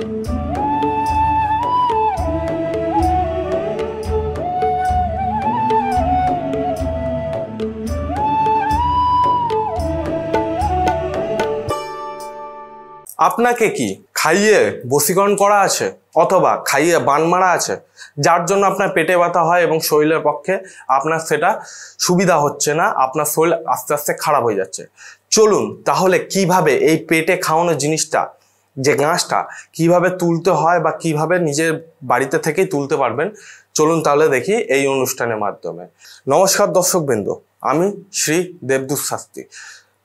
আপনাকে কি খাইয়ে বশীকরণ করা আছে অথবা খাইয়ে বান মারা আছে, যার জন্য আপনার পেটে ব্যথা হয় এবং শরীরের পক্ষে আপনার সেটা সুবিধা হচ্ছে না, আপনার শরীর আস্তে আস্তে খারাপ হয়ে যাচ্ছে। চলুন তাহলে কিভাবে এই পেটে খাওয়ানো জিনিসটা, যে গাছটা কিভাবে তুলতে হয় বা কিভাবে নিজের বাড়িতে থেকেই তুলতে পারবেন, চলুন তাহলে দেখি এই অনুষ্ঠানের মাধ্যমে। নমস্কার দর্শকবৃন্দ, আমি শ্রী দেবদূত শাস্ত্রী।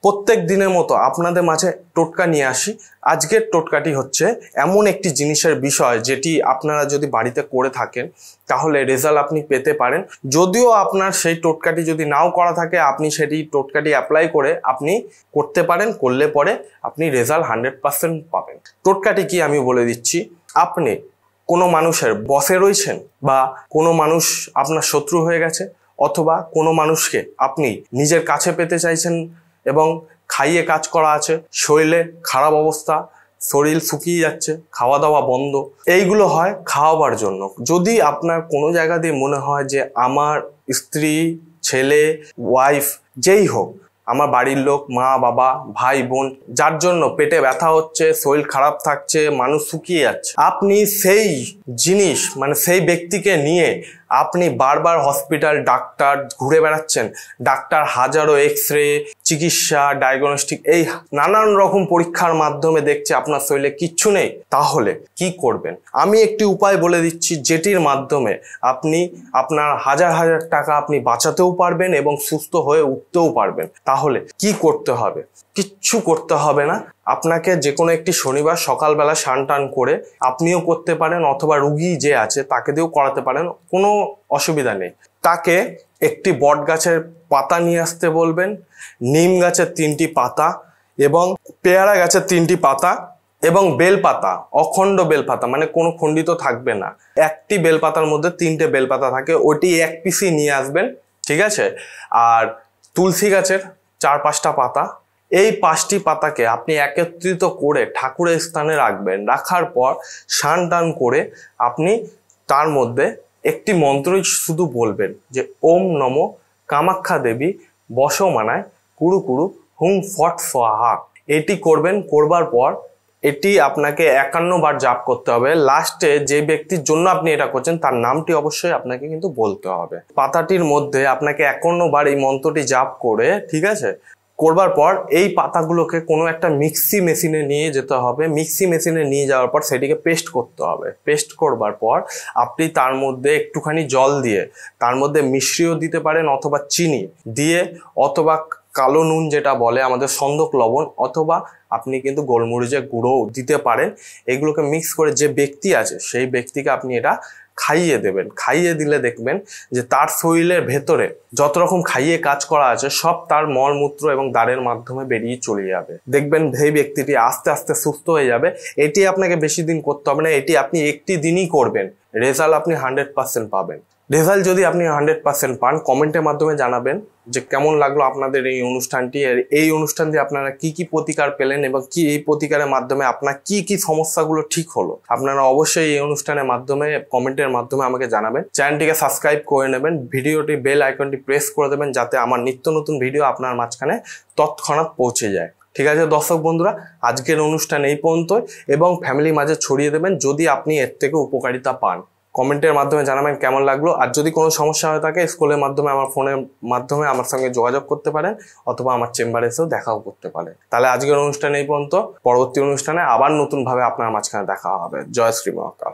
প্রত্যেক দিনের মতো আপনাদের মাঝে টোটকা নিয়ে আসি। আজকের টোটকাটি হচ্ছে এমন একটি জিনিসের বিষয় যেটি আপনারা যদি বাড়িতে করে থাকেন তাহলে রেজাল্ট আপনি পেতে পারেন। যদিও আপনার সেই টোটকাটি যদি নাও করা থাকে, আপনি সেটি টোটকাটি অ্যাপ্লাই করে আপনি করতে পারেন, করলে পরে আপনি রেজাল্ট 100% পাবেন। টোটকাটি কি আমি বলে দিচ্ছি। আপনি কোনো মানুষের বসে রয়েছেন বা কোনো মানুষ আপনার শত্রু হয়ে গেছে, অথবা কোনো মানুষকে আপনি নিজের কাছে পেতে চাইছেন এবং খাইয়ে কাজ করা আছে, শরীরে খারাপ অবস্থা, শরীর শুকিয়ে যাচ্ছে, খাওয়া দাওয়া বন্ধ, এইগুলো হয় খাওয়াবার জন্য। যদি আপনার কোনো জায়গা দিয়ে মনে হয় যে আমার স্ত্রী, ছেলে, ওয়াইফ, যেই হোক, আমার বাড়ির লোক, মা বাবা, ভাই বোন, যার জন্য পেটে ব্যথা হচ্ছে, শরীর খারাপ থাকছে, মানুষ শুকিয়ে যাচ্ছে, আপনি সেই জিনিস সেই ব্যক্তিকে নিয়ে আপনি বারবার হসপিটাল, ডাক্তার ঘুরে বেড়াচ্ছেন, ডাক্তার হাজারো এক্স-রে, চিকিৎসা, ডায়াগনস্টিক, এই নানান রকম পরীক্ষার মাধ্যমে দেখছে আপনার শরীরে কিচ্ছু নেই, তাহলে কি করবেন? আমি একটি উপায় বলে দিচ্ছি যেটির মাধ্যমে আপনি আপনার হাজার হাজার টাকা আপনি বাঁচাতেও পারবেন এবং সুস্থ হয়ে উঠতেও পারবেন। তাহলে কি করতে হবে? কিচ্ছু করতে হবে না। আপনাকে যে কোনো একটি শনিবার সকালবেলা স্নান টান করে আপনিও করতে পারেন, অথবা রুগী যে আছে তাকে দিয়েও করাতে পারেন, কোনো অসুবিধা নেই। তাকে একটি বট গাছের পাতা নিয়ে আসতে বলবেন, নিম গাছের 3টি পাতা এবং পেয়ারা গাছের 3টি পাতা এবং বেলপাতা, অখণ্ড বেলপাতা, কোনো খণ্ডিত থাকবে না। একটি বেলপাতার মধ্যে 3টে বেলপাতা থাকে, ওটি 1 পিসই নিয়ে আসবেন, ঠিক আছে? আর তুলসী গাছের 4-5টা পাতা, এই 5টি পাতাকে আপনি একত্রিত করে ঠাকুরের স্থানে রাখবেন। রাখার পর স্নান টান করে আপনি তার মধ্যে একটি মন্ত্রই শুধু বলবেন যে ওম নমো কামাখ্যা দেবী বসমানায় কুরু কুরু হুম ফট স্বাহা। এটি করবেন। করবার পর এটি আপনাকে 51 বার জাপ করতে হবে। লাস্টে যে ব্যক্তির জন্য আপনি এটা করছেন তার নামটি অবশ্যই আপনাকে কিন্তু বলতে হবে। পাতাটির মধ্যে আপনাকে 51 বার এই মন্ত্রটি জাপ করে, ঠিক আছে, করবার পর এই পাতাগুলোকে কোনো একটা মিক্সি মেশিনে নিয়ে যেতে হবে। মিক্সি মেশিনে নিয়ে যাওয়ার পর সেটিকে পেস্ট করতে হবে। পেস্ট করবার পর আপনি তার মধ্যে একটুখানি জল দিয়ে, তার মধ্যে মিশ্রিও দিতে পারেন অথবা চিনি দিয়ে, অথবা কালো নুন যেটা বলে আমাদের সন্দক লবণ, অথবা আপনি কিন্তু গোলমরিচের গুঁড়োও দিতে পারেন। এগুলোকে মিক্স করে যে ব্যক্তি আছে সেই ব্যক্তিকে আপনি এটা খাইয়ে দেবেন। খাইয়ে দিলে দেখবেন যে তার শরীরের ভেতরে যত রকম খাইয়ে কাজ করা আছে সব তার মলমূত্র এবং দাঁড়ের মাধ্যমে বেরিয়ে চলে যাবে। দেখবেন সেই ব্যক্তিটি আস্তে আস্তে সুস্থ হয়ে যাবে। এটি আপনাকে বেশি দিন করতে হবে না, এটি আপনি একটি দিনই করবেন, রেজাল্ট আপনি 100% পাবেন। রেজাল্ট যদি আপনি 100% পান, কমেন্টের মাধ্যমে জানাবেন যে কেমন লাগলো আপনাদের এই অনুষ্ঠানটি। এই অনুষ্ঠান দিয়ে আপনারা কি কি প্রতিকার পেলেন এবং কি এই প্রতিকারের মাধ্যমে আপনার কি কি সমস্যাগুলো ঠিক হলো। আপনারা অবশ্যই এই অনুষ্ঠানের মাধ্যমে কমেন্টের মাধ্যমে আমাকে জানাবেন। চ্যানেলটিকে সাবস্ক্রাইব করে নেবেন, ভিডিওটি বেল আইকনটি প্রেস করে দেবেন যাতে আমার নিত্য নতুন ভিডিও আপনার মাঝখানে তৎক্ষণাৎ পৌঁছে যায়। ঠিক আছে দর্শক বন্ধুরা, আজকের অনুষ্ঠান এই পর্যন্তই এবং ফ্যামিলির মাঝে ছড়িয়ে দেবেন যদি আপনি এর থেকে উপকারিতা পান। কমেন্টের মাধ্যমে জানাবেন কেমন লাগলো। আর যদি কোনো সমস্যা হয়ে থাকে স্কুলের মাধ্যমে, আমার ফোনের মাধ্যমে আমার সঙ্গে যোগাযোগ করতে পারেন, অথবা আমার চেম্বারে এসেও দেখাও করতে পারেন। তাহলে আজকের অনুষ্ঠান এই পর্যন্ত। পরবর্তী অনুষ্ঠানে আবার নতুনভাবে আপনার মাঝখানে দেখা হবে। জয় শ্রী মহাকাল।